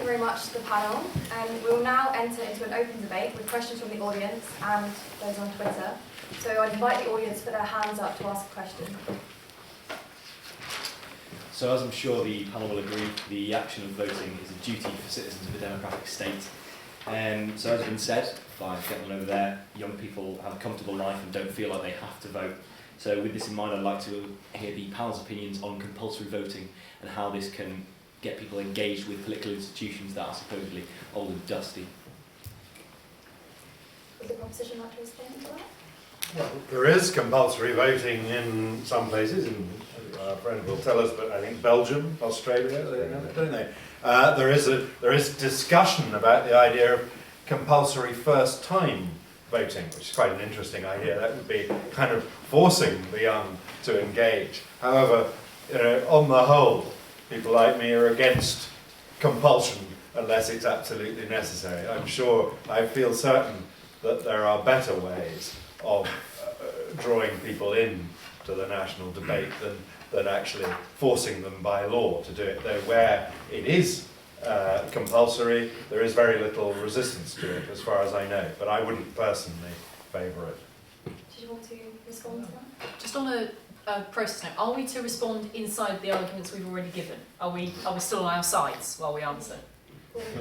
very much to the panel, and we will now enter into an open debate with questions from the audience and those on Twitter. So I'd invite the audience to put their hands up to ask a question. So as I'm sure the panel will agree, the action of voting is a duty for citizens of a democratic state. So as has been said by the gentleman over there, young people have a comfortable life and don't feel like they have to vote. So with this in mind, I'd like to hear the panel's opinions on compulsory voting and how this can get people engaged with political institutions that are supposedly old and dusty. Would the proposition like to respond to that? Well, there is compulsory voting in some places, and our friend will tell us, but I think Belgium, Australia, don't they? There is discussion about the idea of compulsory first-time voting, which is quite an interesting idea. That would be kind of forcing the young to engage. However, on the whole, people like me are against compulsion unless it's absolutely necessary. I feel certain that there are better ways of drawing people in to the national debate than actually forcing them by law to do it. Though where it is compulsory, there is very little resistance to it, as far as I know. But I wouldn't personally favour it. Did you want to respond to that? Just on a process note, are we to respond inside the arguments we've already given? Are we still on our sides while we answer?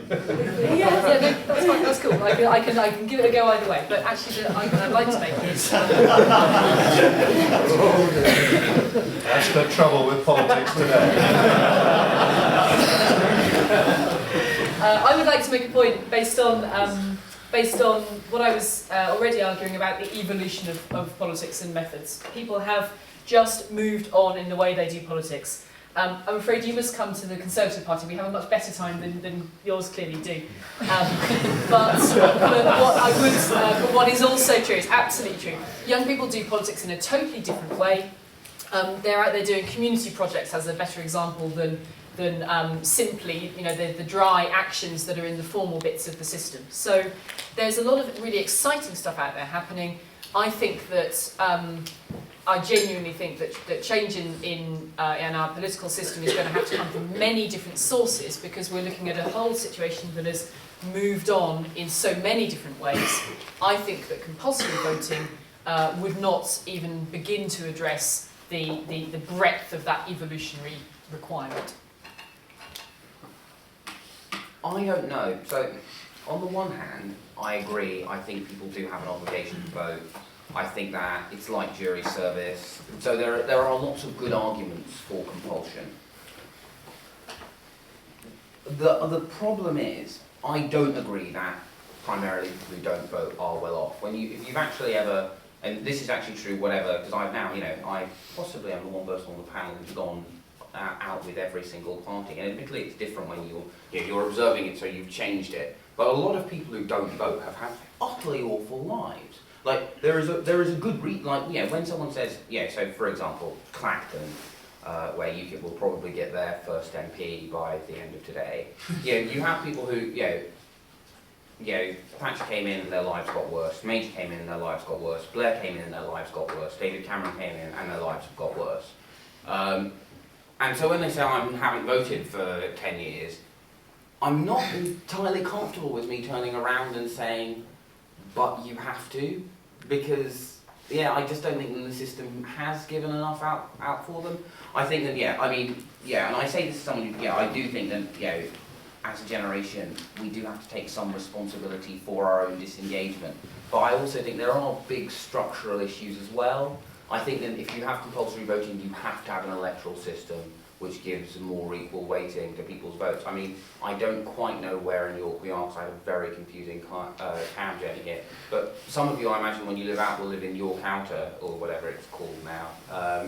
Yeah, no, that's fine, that's cool. I can give it a go either way, but actually the argument I'd like to make is... That's the trouble with politics today. I would like to make a point based on what I was already arguing about the evolution of politics and methods. People have just moved on in the way they do politics. I'm afraid you must come to the Conservative Party. We have a much better time than yours clearly do. But what is also true, is absolutely true. Young people do politics in a totally different way. They're out there doing community projects as a better example than simply, the dry actions that are in the formal bits of the system. So there's a lot of really exciting stuff out there happening. I genuinely think that change in our political system is going to have to come from many different sources, because we're looking at a whole situation that has moved on in so many different ways. I think that compulsory voting would not even begin to address the breadth of that evolutionary requirement. I don't know. So, on the one hand, I agree. I think people do have an obligation to vote. I think that it's like jury service. So there are lots of good arguments for compulsion. The problem is, I don't agree that primarily people who don't vote are well off. If you've actually ever, and this is actually true, whatever, because I've now, I possibly am the one person on the panel who's gone out with every single party, and admittedly it's different when you're observing it, so you've changed it. But a lot of people who don't vote have had utterly awful lives. Like there is a good when someone says, so for example, Clacton, where UKIP will probably get their first MP by the end of today. You have people who Thatcher came in and their lives got worse, Major came in and their lives got worse, Blair came in and their lives got worse, David Cameron came in and their lives have got worse. And so when they say I haven't voted for 10 years, I'm not entirely comfortable with me turning around and saying, but you have to, because I just don't think that the system has given enough out for them. I think that and I say this to someone who, I do think that as a generation we do have to take some responsibility for our own disengagement. But I also think there are big structural issues as well. I think that if you have compulsory voting, you have to have an electoral system which gives a more equal weighting to people's votes. I mean, I don't quite know where in York we are, because I have a very confusing cab journey here. But some of you, I imagine, when you live out, will live in York Outer, or whatever it's called now.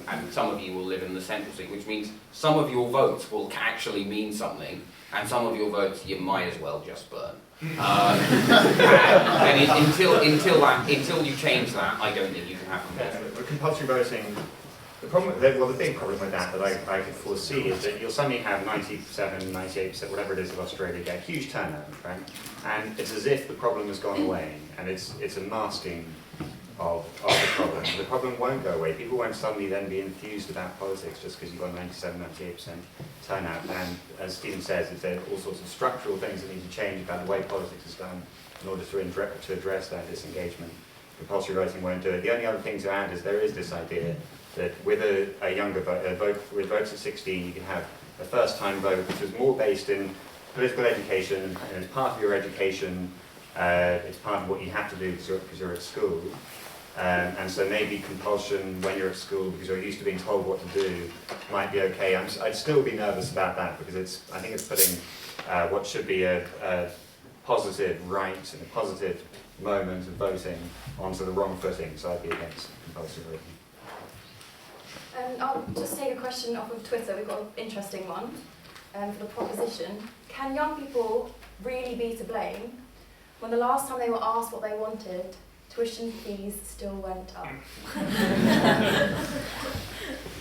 And some of you will live in the central city, which means some of your votes will actually mean something, and some of your votes you might as well just burn. And until you change that, I don't think you can have compulsory. But compulsory voting, the big problem with that I could foresee is that you'll suddenly have 97, 98%, whatever it is, of Australia get a huge turnout, right? And it's as if the problem has gone away, and it's a masking of the problem. The problem won't go away. People won't suddenly then be enthused about politics just because you've got 97-98% turnout. And as Stephen says, there are all sorts of structural things that need to change about the way politics is done in order to address that disengagement. Compulsory voting won't do it. The only other thing to add is there is this idea that with a younger vote, with votes at 16, you can have a first-time vote, which is more based in political education, and as part of your education, it's part of what you have to do because you're at school. And so maybe compulsion when you're at school, because you're used to being told what to do, might be okay. I'd still be nervous about that, because I think it's putting what should be a positive right and a positive moment of voting onto the wrong footing, so I'd be against compulsory voting. I'll just take a question off of Twitter. We've got an interesting one for the proposition. Can young people really be to blame when the last time they were asked what they wanted, tuition fees still went up?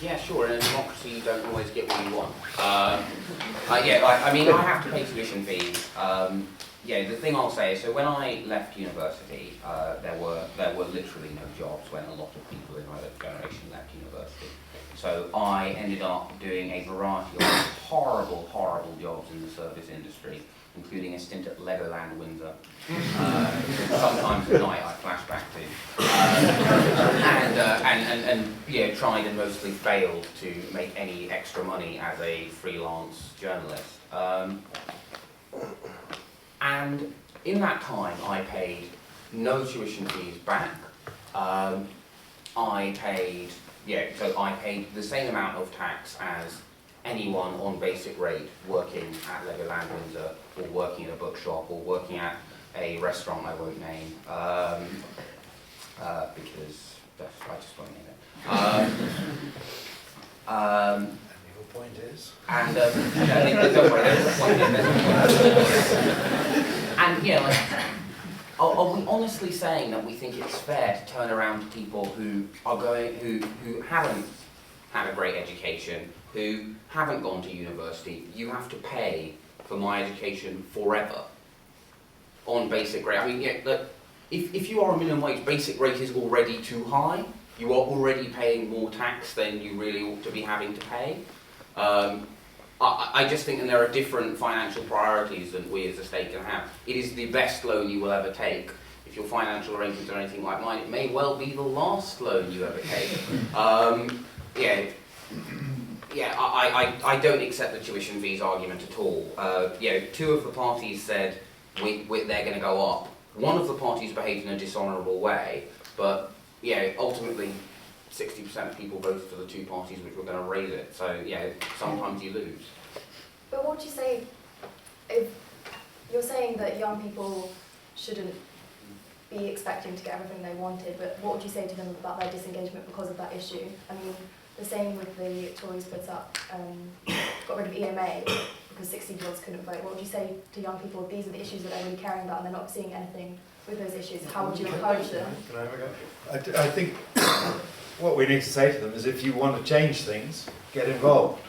Yeah, sure. In a democracy, you don't always get what you want. I mean, I have to pay tuition fees. The thing I'll say is, so when I left university, there were literally no jobs when a lot of people in my generation left university. So I ended up doing a variety of horrible, horrible jobs in the service industry, including a stint at Legoland Windsor. Sometimes at night I flash back to, tried and mostly failed to make any extra money as a freelance journalist. And in that time, I paid no tuition fees back. I paid the same amount of tax as anyone on basic rate working at Legoland Windsor, or working in a bookshop, or working at a restaurant I won't name, because I just won't name it. And your point is? And don't worry, there's a point in there. And are we honestly saying that we think it's fair to turn around to people who haven't had a great education, who haven't gone to university? You have to pay for my education forever on basic rate. I mean, if you are a minimum wage, basic rate is already too high. You are already paying more tax than you really ought to be having to pay. I just think that there are different financial priorities that we as a state can have. It is the best loan you will ever take. If your financial arrangements are anything like mine, it may well be the last loan you ever take. I don't accept the tuition fees argument at all. Two of the parties said they're going to go up. One of the parties behaved in a dishonourable way, but ultimately 60% of people voted for the two parties which were going to raise it. So sometimes you lose. But what would you say if you're saying that young people shouldn't be expecting to get everything they wanted, but what would you say to them about their disengagement because of that issue? I mean, the same with the Tories put up, got rid of EMA because 60-year-olds couldn't vote. What would you say to young people? These are the issues that they're really caring about and they're not seeing anything with those issues. How would you encourage them? Can I have a go? I think what we need to say to them is, if you want to change things, get involved.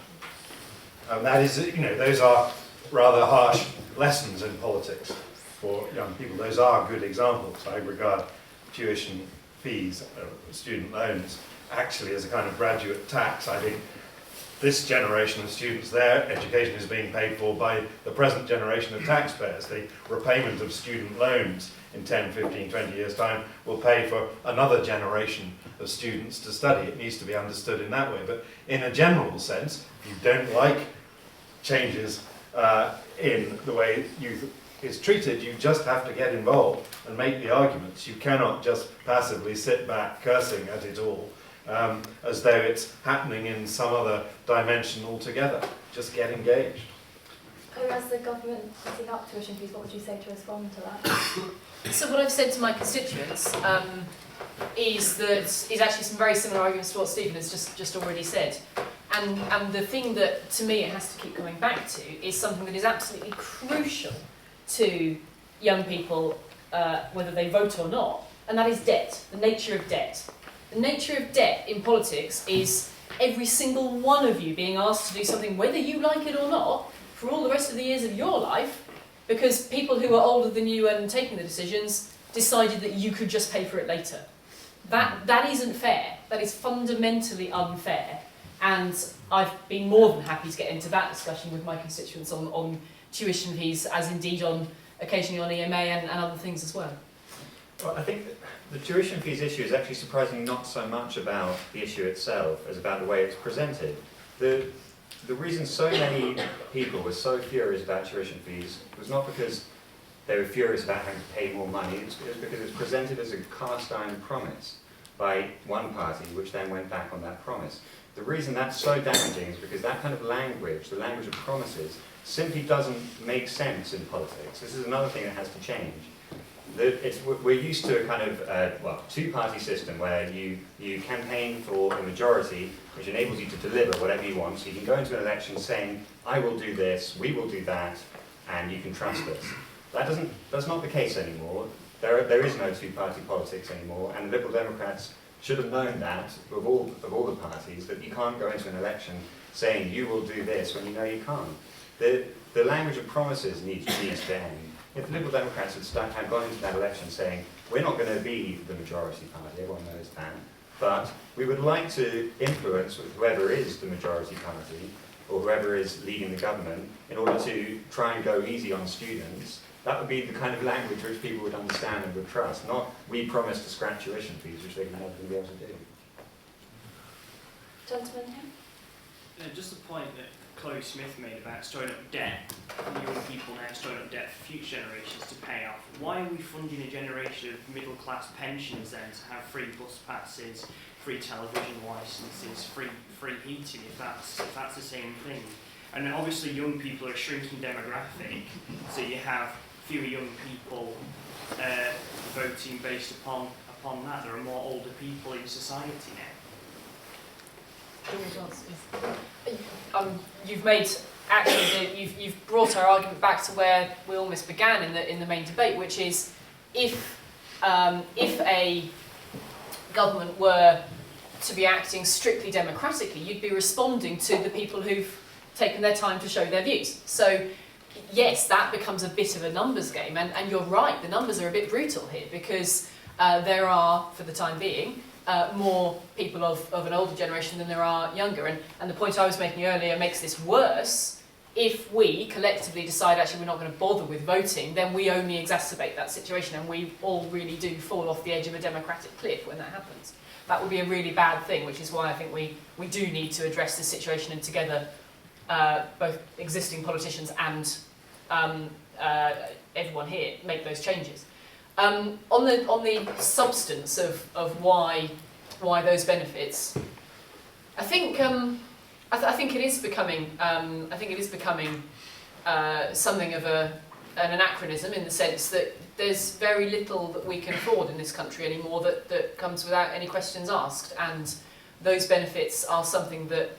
And that is, those are rather harsh lessons in politics for young people. Those are good examples. I regard tuition fees, student loans, actually as a kind of graduate tax. I think this generation of students, their education is being paid for by the present generation of taxpayers. The repayment of student loans in 10, 15, 20 years' time will pay for another generation of students to study. It needs to be understood in that way. But in a general sense, if you don't like changes in the way youth is treated, you just have to get involved and make the arguments. You cannot just passively sit back cursing at it all as though it's happening in some other dimension altogether. Just get engaged. As the government putting up tuition fees, what would you say to respond to that? So what I've said to my constituents is actually some very similar arguments to what Stephen has just already said. And the thing that, to me, it has to keep coming back to is something that is absolutely crucial to young people, whether they vote or not, and that is debt, the nature of debt. The nature of debt in politics is every single one of you being asked to do something, whether you like it or not, for all the rest of the years of your life, because people who are older than you and taking the decisions decided that you could just pay for it later. That isn't fair. That is fundamentally unfair. And I've been more than happy to get into that discussion with my constituents on tuition fees, as indeed on occasionally on EMA and other things as well. Well, I think the tuition fees issue is actually surprisingly not so much about the issue itself as about the way it's presented. The reason so many people were so furious about tuition fees was not because they were furious about having to pay more money, it was because it was presented as a cast iron promise by one party, which then went back on that promise. The reason that's so damaging is because that kind of language, the language of promises, simply doesn't make sense in politics. This is another thing that has to change. We're used to a kind of, two-party system where you campaign for a majority which enables you to deliver whatever you want. So you can go into an election saying, I will do this, we will do that, and you can trust us. That's not the case anymore. There is no two-party politics anymore, and the Liberal Democrats should have known that, of all the parties, that you can't go into an election saying you will do this when you know you can't. The language of promises needs to end. If the Liberal Democrats had gone into that election saying, we're not going to be the majority party, everyone knows that, but we would like to influence whoever is the majority party, or whoever is leading the government, in order to try and go easy on students, that would be the kind of language which people would understand and would trust, not we promise to scratch tuition fees, which they're never going to be able to do. Gentleman here? Just the point that Chloe Smith made about storing up debt, and young people now storing up debt for future generations to pay off. Why are we funding a generation of middle-class pensioners then to have free bus passes, free television licences, free heating, if that's the same thing? And obviously young people are a shrinking demographic, so you have fewer young people voting based upon that. There are more older people in society now. You've made actually you've brought our argument back to where we almost began in the main debate, which is if a government were to be acting strictly democratically, you'd be responding to the people who've taken their time to show their views. So yes, that becomes a bit of a numbers game, and you're right, the numbers are a bit brutal here because there are, for the time being, more people of an older generation than there are younger. And the point I was making earlier makes this worse. If we collectively decide actually we're not going to bother with voting, then we only exacerbate that situation, and we all really do fall off the edge of a democratic cliff when that happens. That would be a really bad thing, which is why I think we do need to address this situation, and together both existing politicians and everyone here make those changes. On the substance of why those benefits, I think it is becoming something of an anachronism, in the sense that there's very little that we can afford in this country anymore that comes without any questions asked, and those benefits are something that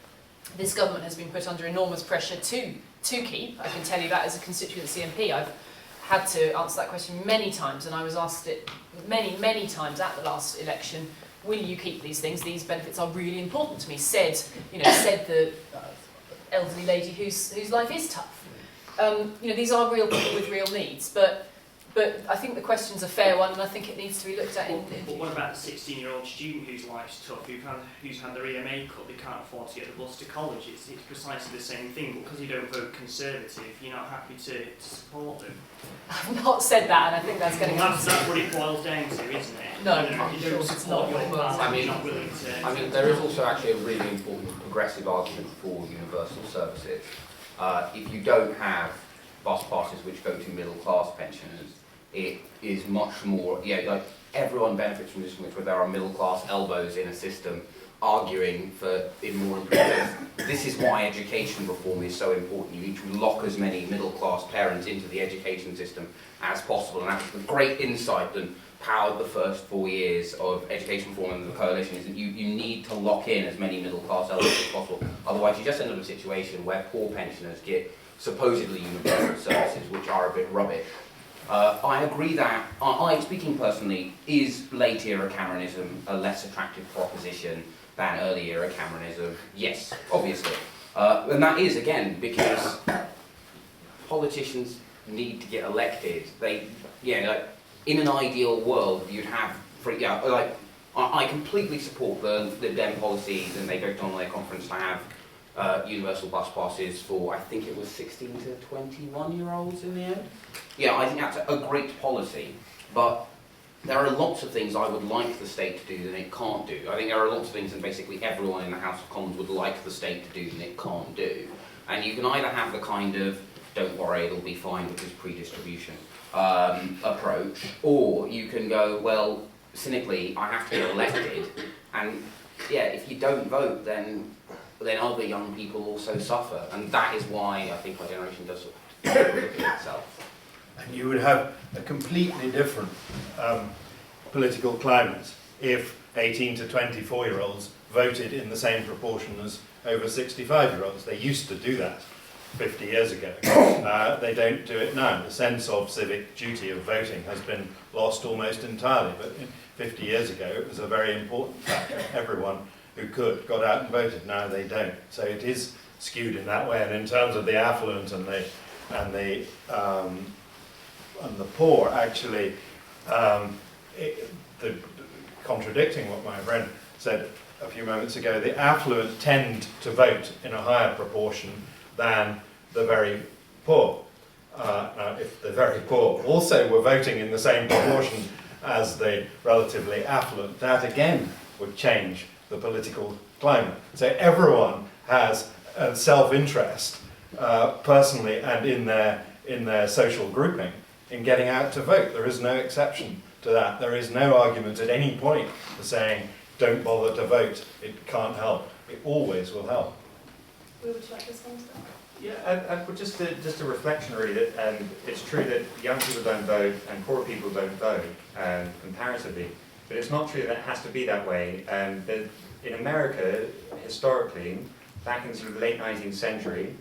this government has been put under enormous pressure to keep. I can tell you that as a constituency MP. I've had to answer that question many times, and I was asked it many times at the last election. Will you keep these things? These benefits are really important to me. Said the elderly lady whose life is tough. These are real people with real needs, but I think the question's a fair one, and I think it needs to be looked at in But what about the 16-year-old student whose life's tough, who's had their EMA cut, they can't afford to get the bus to college? It's precisely the same thing, but because you don't vote Conservative, you're not happy to support them. I've not said that, and I think that's going to That's what it boils down to, isn't it? No, I'm sure it's not your party, you're not willing to... I mean, there is also actually a really important progressive argument for universal services. If you don't have bus passes which go to middle-class pensioners, it is much more, like everyone benefits from this, where there are middle-class elbows in a system arguing for more improvements. This is why education reform is so important. You need to lock as many middle-class parents into the education system as possible, and that's the great insight that powered the first 4 years of education reform under the coalition, is that you need to lock in as many middle-class elbows as possible. Otherwise, you just end up in a situation where poor pensioners get supposedly universal services, which are a bit rubbish. I agree that, speaking personally, is late-era Cameronism a less attractive proposition than early-era Cameronism? Yes, obviously. And that is, again, because politicians need to get elected. In an ideal world, you'd have, I completely support the Dem policies, and they voted on their conference to have universal bus passes for, I think it was 16 to 21-year-olds in the end. Yeah, I think that's a great policy, but there are lots of things I would like the state to do that it can't do. I think there are lots of things that basically everyone in the House of Commons would like the state to do that it can't do. And you can either have the kind of, don't worry, it'll be fine because pre-distribution approach, or you can go, well, cynically, I have to get elected, and yeah, if you don't vote, then other young people also suffer, and that is why I think our generation does look at itself. And you would have a completely different political climate if 18 to 24-year-olds voted in the same proportion as over 65-year-olds. They used to do that 50 years ago. They don't do it now. The sense of civic duty of voting has been lost almost entirely, but 50 years ago it was a very important factor. Everyone who could got out and voted. Now they don't. So it is skewed in that way. And in terms of the affluent and the poor, actually, contradicting what my friend said a few moments ago, the affluent tend to vote in a higher proportion than the very poor. Now, if the very poor also were voting in the same proportion as the relatively affluent, that again would change the political climate. So everyone has a self-interest, personally and in their social grouping, in getting out to vote. There is no exception to that. There is no argument at any point for saying, don't bother to vote, it can't help. It always will help. Would you like to respond to that? Yeah, just a reflection really that it's true that young people don't vote and poor people don't vote comparatively, but it's not true that it has to be that way. In America, historically, back in sort of the late 19th century,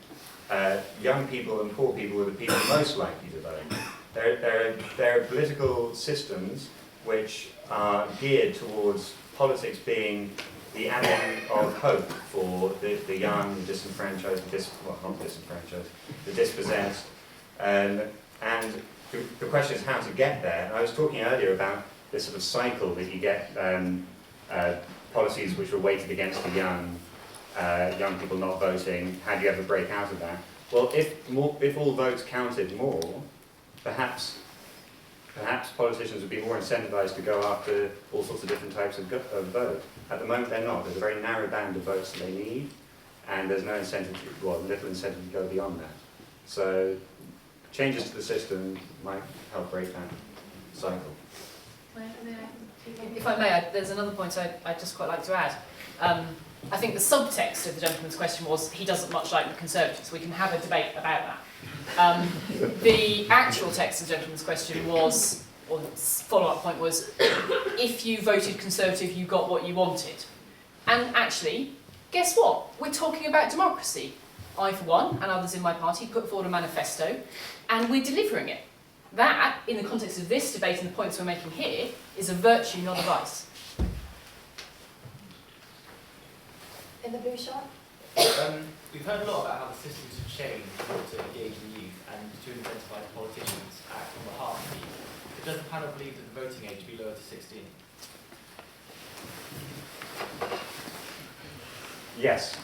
young people and poor people were the people most likely to vote. There are political systems which are geared towards politics being the avenue of hope for the young, the disenfranchised, the dispossessed. And the question is how to get there. And I was talking earlier about this sort of cycle that you get, policies which were weighted against the young people not voting. How do you ever break out of that? Well, if all votes counted more, perhaps politicians would be more incentivized to go after all sorts of different types of vote. At the moment, they're not. There's a very narrow band of votes that they need, and there's no incentive, little incentive to go beyond that. So changes to the system might help break that cycle. If I may, there's another point I'd just quite like to add. I think the subtext of the gentleman's question was he doesn't much like the Conservatives. We can have a debate about that. The actual text of the gentleman's question was, or the follow-up point was, if you voted Conservative, you got what you wanted. And actually, guess what? We're talking about democracy. I, for one, and others in my party, put forward a manifesto, and we're delivering it. That, in the context of this debate and the points we're making here, is a virtue, not a vice. In the blue shirt? We've heard a lot about how the systems have changed in order to engage the youth and to incentivise politicians to act on behalf of the youth. But does the panel believe that the voting age be lowered to 16? Yes.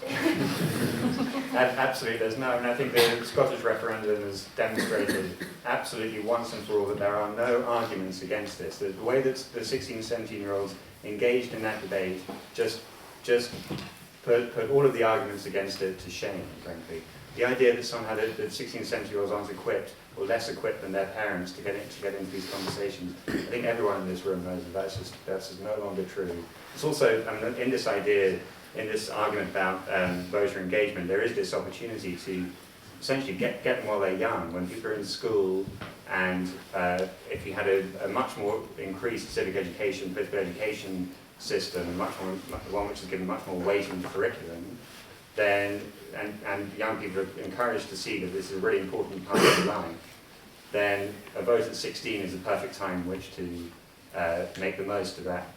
Absolutely. There's no, and I think the Scottish referendum has demonstrated absolutely once and for all that there are no arguments against this. The way that the 16 and 17-year-olds engaged in that debate just put all of the arguments against it to shame, frankly. The idea that somehow the 16 and 17-year-olds aren't equipped or less equipped than their parents to get into these conversations, I think everyone in this room knows that that's just no longer true. It's also, I mean, in this idea, in this argument about voter engagement, there is this opportunity to essentially get them while they're young, when people are in school, and if you had a much more increased civic education, political education system, one which is given much more weight in the curriculum, then, and young people are encouraged to see that this is a really important part of their life, then a vote at 16 is the perfect time in which to make the most of that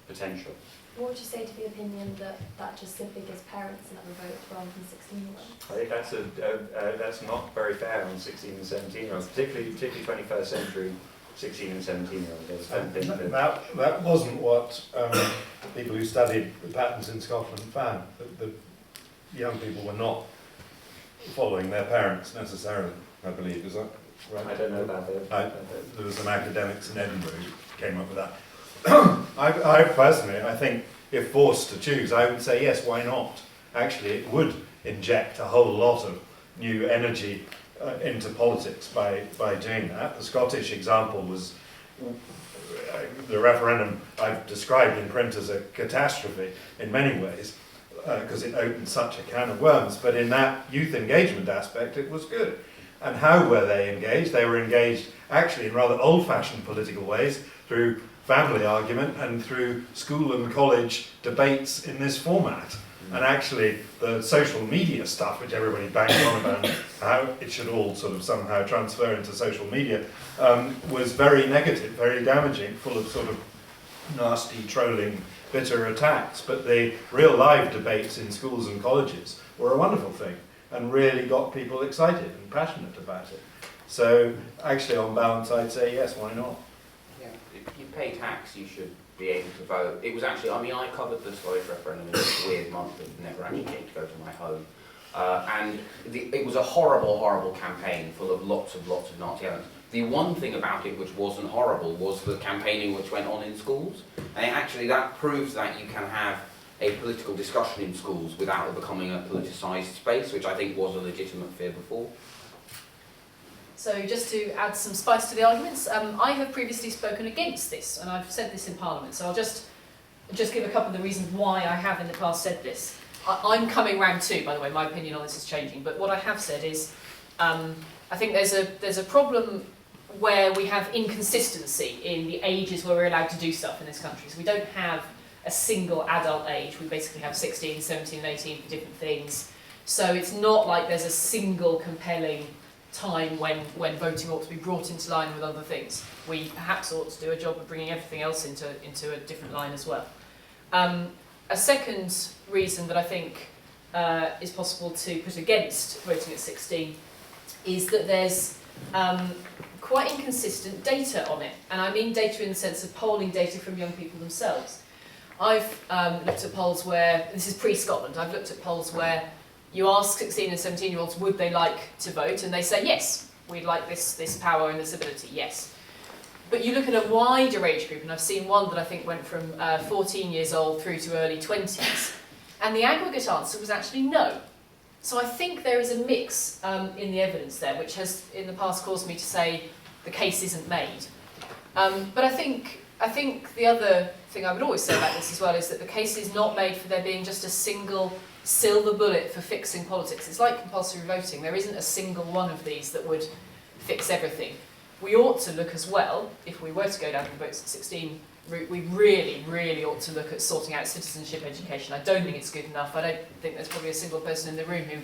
potential. What would you say to the opinion that just simply gives parents another vote rather than 16-year-olds? I think that's not very fair on 16 and 17-year-olds, particularly 21st century 16 and 17-year-olds. I don't think that. That wasn't what people who studied the patterns in Scotland found. The young people were not following their parents necessarily, I believe. Is that right? I don't know about it. There were some academics in Edinburgh who came up with that. I personally, I think, if forced to choose, I would say yes, why not? Actually, it would inject a whole lot of new energy into politics by doing that. The Scottish example was the referendum I've described in print as a catastrophe in many ways, because it opened such a can of worms, but in that youth engagement aspect it was good. And how were they engaged? They were engaged actually in rather old-fashioned political ways, through family argument and through school and college debates in this format. And actually the social media stuff, which everybody bangs on about, how it should all sort of somehow transfer into social media, was very negative, very damaging, full of sort of nasty, trolling, bitter attacks. But the real live debates in schools and colleges were a wonderful thing and really got people excited and passionate about it. So actually on balance I'd say yes, why not? Yeah, if you pay tax, you should be able to vote. It was actually, I mean, I covered the Scottish referendum in a weird month that never actually came to go to my home. It was a horrible, horrible campaign full of lots of Nazi elements. The one thing about it which wasn't horrible was the campaigning which went on in schools. And that proves that you can have a political discussion in schools without it becoming a politicised space, which I think was a legitimate fear before. So just to add some spice to the arguments, I have previously spoken against this, and I've said this in Parliament, so I'll just give a couple of the reasons why I have in the past said this. I'm coming round too, by the way, my opinion on this is changing, but what I have said is, I think there's a problem where we have inconsistency in the ages where we're allowed to do stuff in this country. So we don't have a single adult age, we basically have 16, 17, and 18 for different things. So it's not like there's a single compelling time when voting ought to be brought into line with other things. We perhaps ought to do a job of bringing everything else into a different line as well. A second reason that I think is possible to put against voting at 16 is that there's quite inconsistent data on it, and I mean data in the sense of polling data from young people themselves. I've looked at polls where, this is pre-Scotland, I've looked at polls where you ask 16 and 17-year-olds would they like to vote, and they say yes, we'd like this power and this ability, yes. But you look at a wider age group, and I've seen one that I think went from 14 years old through to early 20s, and the aggregate answer was actually no. So I think there is a mix in the evidence there, which has in the past caused me to say the case isn't made. But I think the other thing I would always say about this as well is that the case is not made for there being just a single silver bullet for fixing politics. It's like compulsory voting. There isn't a single one of these that would fix everything. We ought to look as well, if we were to go down the votes at 16 route, we really, really ought to look at sorting out citizenship education. I don't think it's good enough. I don't think there's probably a single person in the room who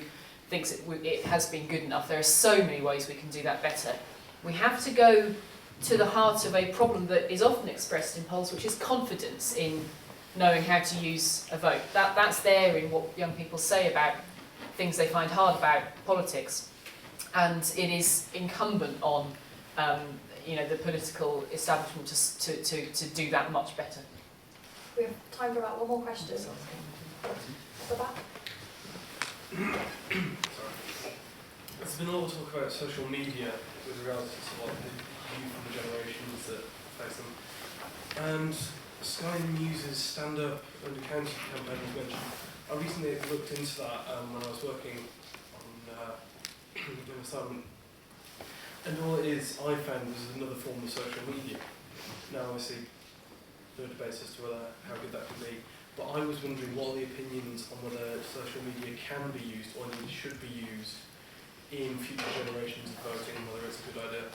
thinks it has been good enough. There are so many ways we can do that better. We have to go to the heart of a problem that is often expressed in polls, which is confidence in knowing how to use a vote. That's there in what young people say about things they find hard about politics. And it is incumbent on the political establishment to do that much better. We have time for about one more question. At the back. There's been a lot of talk about social media with regards to what the youth and the generations that face them. And Sky News's Stand Up and Accounting campaign was mentioned. I recently looked into that when I was working on an assignment. And all it is, I found, was another form of social media. Now, obviously, there are debates as to how good that can be. But I was wondering what are the opinions on whether social media can be used or indeed should be used in future generations of voting, whether it's a good idea.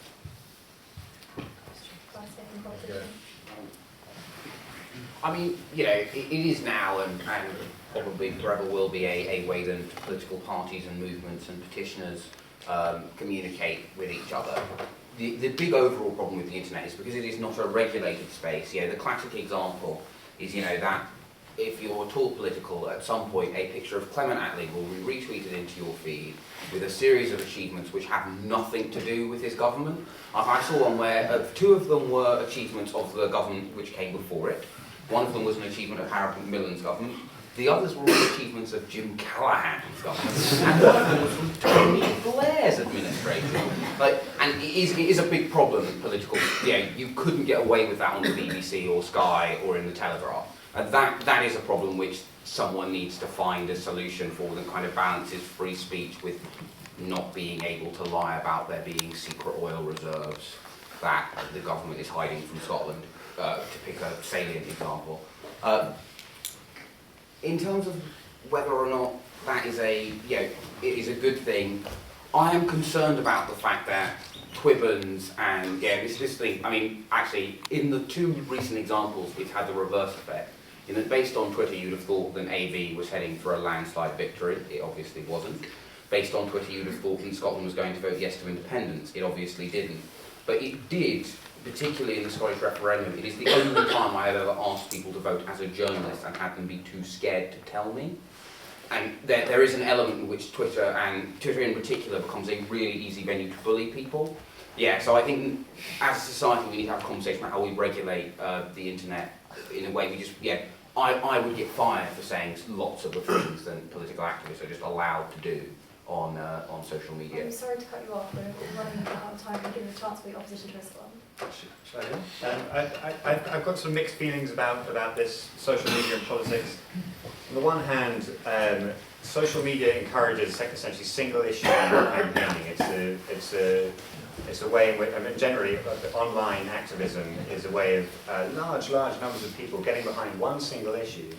I mean, it is now and probably forever will be a way that political parties and movements and petitioners communicate with each other. The big overall problem with the internet is because it is not a regulated space. The classic example is, that if you're at all political, at some point a picture of Clement Attlee will be retweeted into your feed with a series of achievements which have nothing to do with his government. I saw one where 2 of them were achievements of the government which came before it. One of them was an achievement of Harold Macmillan's government. The others were all achievements of Jim Callaghan's government. And one of them was from Tony Blair's administration. And it is a big problem in political, you couldn't get away with that on the BBC or Sky or in the Telegraph. And that is a problem which someone needs to find a solution for that kind of balances free speech with not being able to lie about there being secret oil reserves that the government is hiding from Scotland, to pick a salient example. In terms of whether or not that is it is a good thing, I am concerned about the fact that Twibbons and this thing. I mean, actually, in the 2 recent examples, it's had the reverse effect. Based on Twitter, you'd have thought that AB was heading for a landslide victory. It obviously wasn't. Based on Twitter, you'd have thought that Scotland was going to vote yes to independence. It obviously didn't. But it did, particularly in the Scottish referendum. It is the only time I have ever asked people to vote as a journalist and had them be too scared to tell me. And there is an element in which Twitter, and Twitter in particular, becomes a really easy venue to bully people. So I think as a society we need to have a conversation about how we regulate the internet in a way we just, I would get fired for saying lots of the things that political activists are just allowed to do on social media. I'm sorry to cut you off, we're running out of time. We'll give you a chance for the opposition to respond. Shall I go? I've got some mixed feelings about this social media and politics. On the one hand, social media encourages essentially single issue campaigning. It's a way in which, generally, online activism is a way of large numbers of people getting behind one single issue,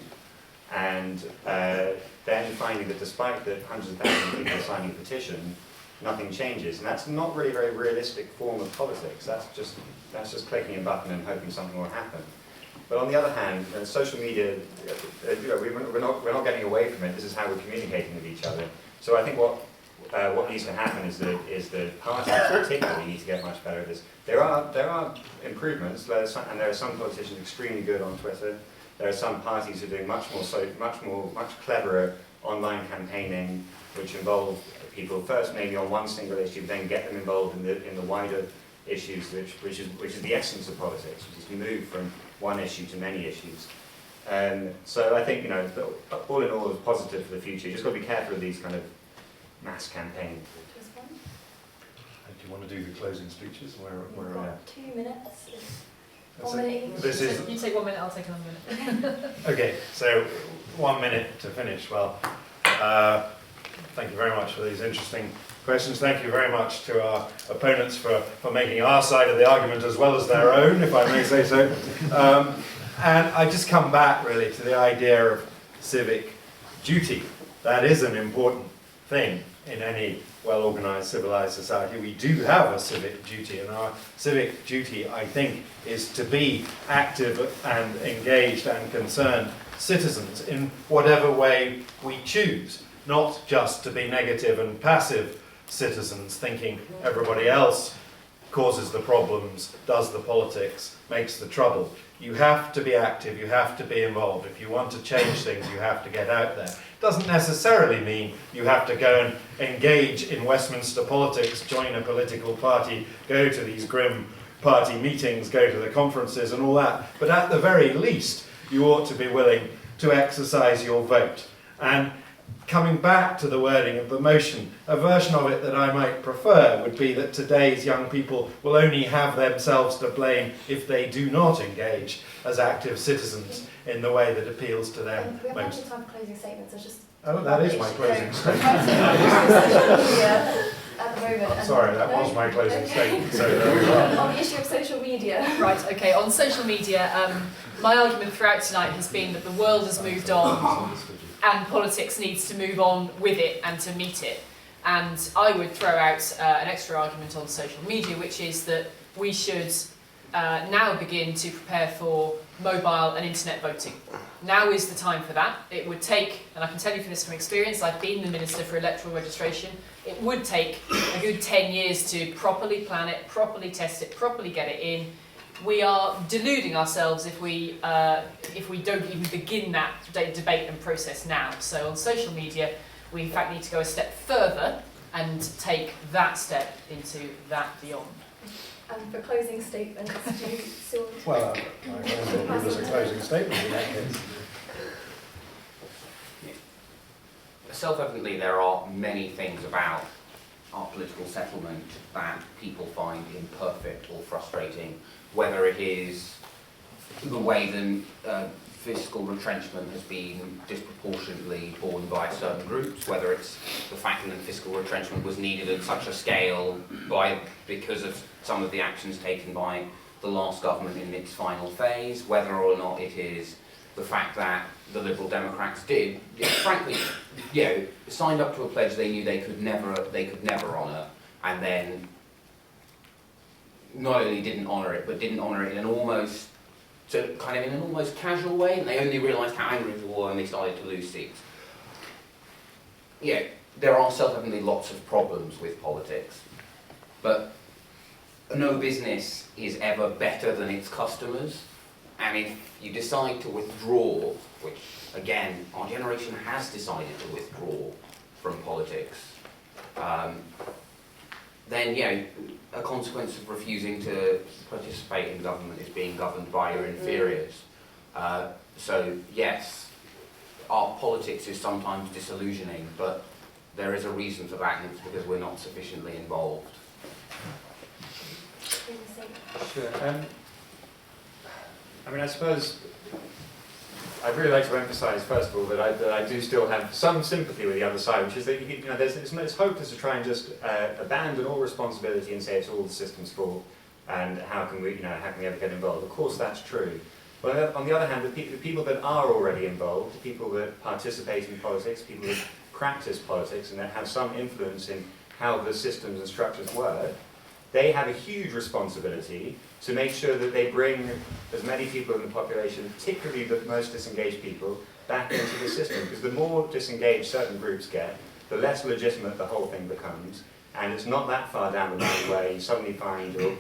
and then finding that despite the hundreds of thousands of people signing a petition, nothing changes. And that's not really a very realistic form of politics. That's just clicking a button and hoping something will happen. But on the other hand, social media, we're not getting away from it. This is how we're communicating with each other. So I think what needs to happen is the parties particularly need to get much better at this. There are improvements, and there are some politicians extremely good on Twitter. There are some parties who are doing much cleverer online campaigning, which involve people first maybe on one single issue, then get them involved in the wider issues, which is the essence of politics, which is to move from one issue to many issues. So I think all in all, it's positive for the future. You just got to be careful of these kind of mass campaigns. Do you want to do the closing speeches? We've got 2 minutes. That's 1 minute each. This is You take 1 minute, I'll take another minute. okay. So 1 minute to finish. Well, thank you very much for these interesting questions. Thank you very much to our opponents for making our side of the argument as well as their own, if I may say so. And I just come back really to the idea of civic duty. That is an important thing in any well-organised, civilised society. We do have a civic duty, and our civic duty, I think, is to be active and engaged and concerned citizens in whatever way we choose, not just to be negative and passive citizens thinking everybody else causes the problems, does the politics, makes the trouble. You have to be active, you have to be involved. If you want to change things, you have to get out there. It doesn't necessarily mean you have to go and engage in Westminster politics, join a political party, go to these grim party meetings, go to the conferences and all that. But at the very least, you ought to be willing to exercise your vote. And coming back to the wording of the motion, a version of it that I might prefer would be that today's young people will only have themselves to blame if they do not engage as active citizens in the way that appeals to them We have most. plenty of time for closing statements. There's just Oh, that is my closing statement. At the moment. I'm sorry, that was my closing statement. So there we are. On the issue of social media. Right, okay, on social media, my argument throughout tonight has been that the world has moved on and politics needs to move on with it and to meet it. And I would throw out an extra argument on social media, which is that we should now begin to prepare for mobile and internet voting. Now is the time for that. It would take, and I can tell you this from experience, I've been the Minister for Electoral Registration, it would take a good 10 years to properly plan it, properly test it, properly get it in. we are deluding ourselves if we don't even begin that debate and process now. So on social media, we in fact need to go a step further and take that step into that beyond. And for closing statements, do you still... Well, I will give us a closing statement in that case. Self-evidently, there are many things about our political settlement that people find imperfect or frustrating, whether it is the way that fiscal retrenchment has been disproportionately borne by certain groups, whether it's the fact that fiscal retrenchment was needed at such a scale because of some of the actions taken by the last government in its final phase, whether or not it is the fact that the Liberal Democrats did, frankly, signed up to a pledge they knew they could never honour, and then not only didn't honour it, but didn't honour it in an almost casual way, and they only realised how angry they were when they started to lose seats. There are self-evidently lots of problems with politics, but no business is ever better than its customers, and if you decide to withdraw, which again, our generation has decided to withdraw from politics, then a consequence of refusing to participate in government is being governed by your inferiors. So yes, our politics is sometimes disillusioning, but there is a reason for that, and it's because we're not sufficiently involved. Sure. I suppose I'd really like to emphasise, first of all, that I do still have some sympathy with the other side, which is that it's hopeless to try and just abandon all responsibility and say it's all the system's fault, and how can we ever get involved? Of course, that's true. But on the other hand, the people that are already involved, the people that participate in politics, people that practice politics and that have some influence in how the systems and structures work, they have a huge responsibility to make sure that they bring as many people in the population, particularly the most disengaged people, back into the system. Because the more disengaged certain groups get, the less legitimate the whole thing becomes. And it's not that far down the line where you suddenly find you're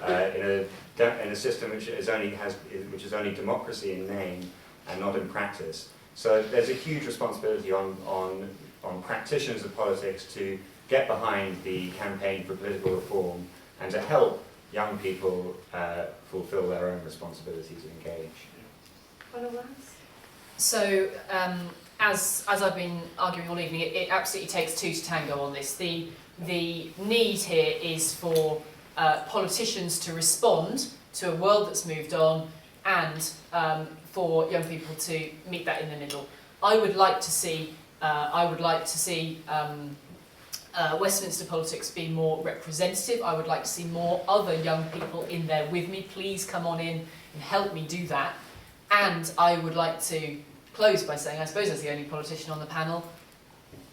in a system which is only democracy in name and not in practice. So there's a huge responsibility on practitioners of politics to get behind the campaign for political reform and to help young people fulfil their own responsibilities and engage. So, as I've been arguing all evening, it absolutely takes two to tango on this. The need here is for politicians to respond to a world that's moved on, and for young people to meet that in the middle. I would like to see Westminster politics be more representative. I would like to see more other young people in there with me. Please come on in and help me do that. And I would like to close by saying, I suppose as the only politician on the panel,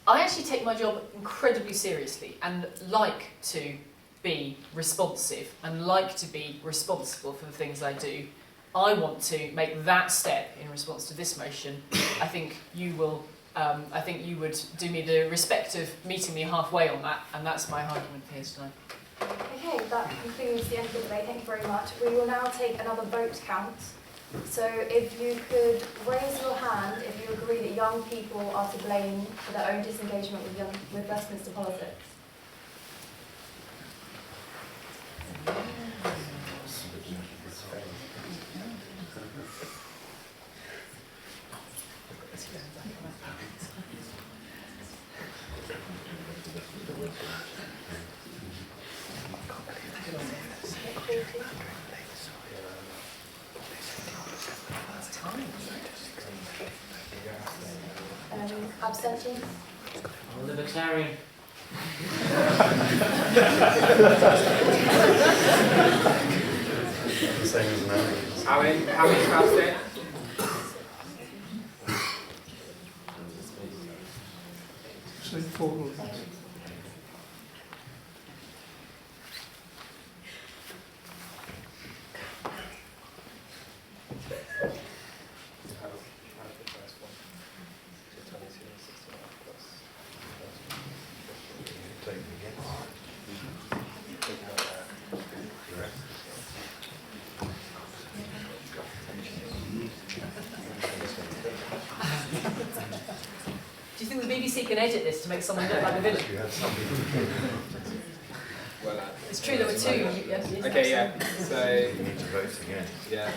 I actually take my job incredibly seriously and like to be responsive and like to be responsible for the things I do. I want to make that step in response to this motion. I think you would do me the respect of meeting me halfway on that, and that's my argument here tonight. Okay, that concludes the end of the debate. Thank you very much. We will now take another vote count. So if you could raise your hand if you agree that young people are to blame for their own disengagement with Westminster politics. Abstentions? I'm a libertarian. Same as now. How many cast it? you can edit this to make someone look like a villain. You had some people. Well, It's true there were two. Yes, okay, yeah. So, You need to vote again. yeah.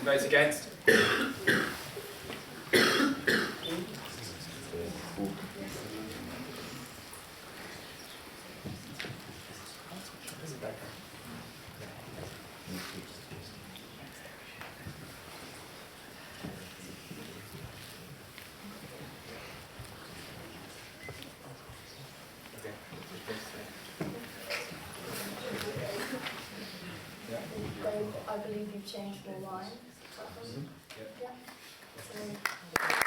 Vote against. I believe you've changed your line. Yeah. So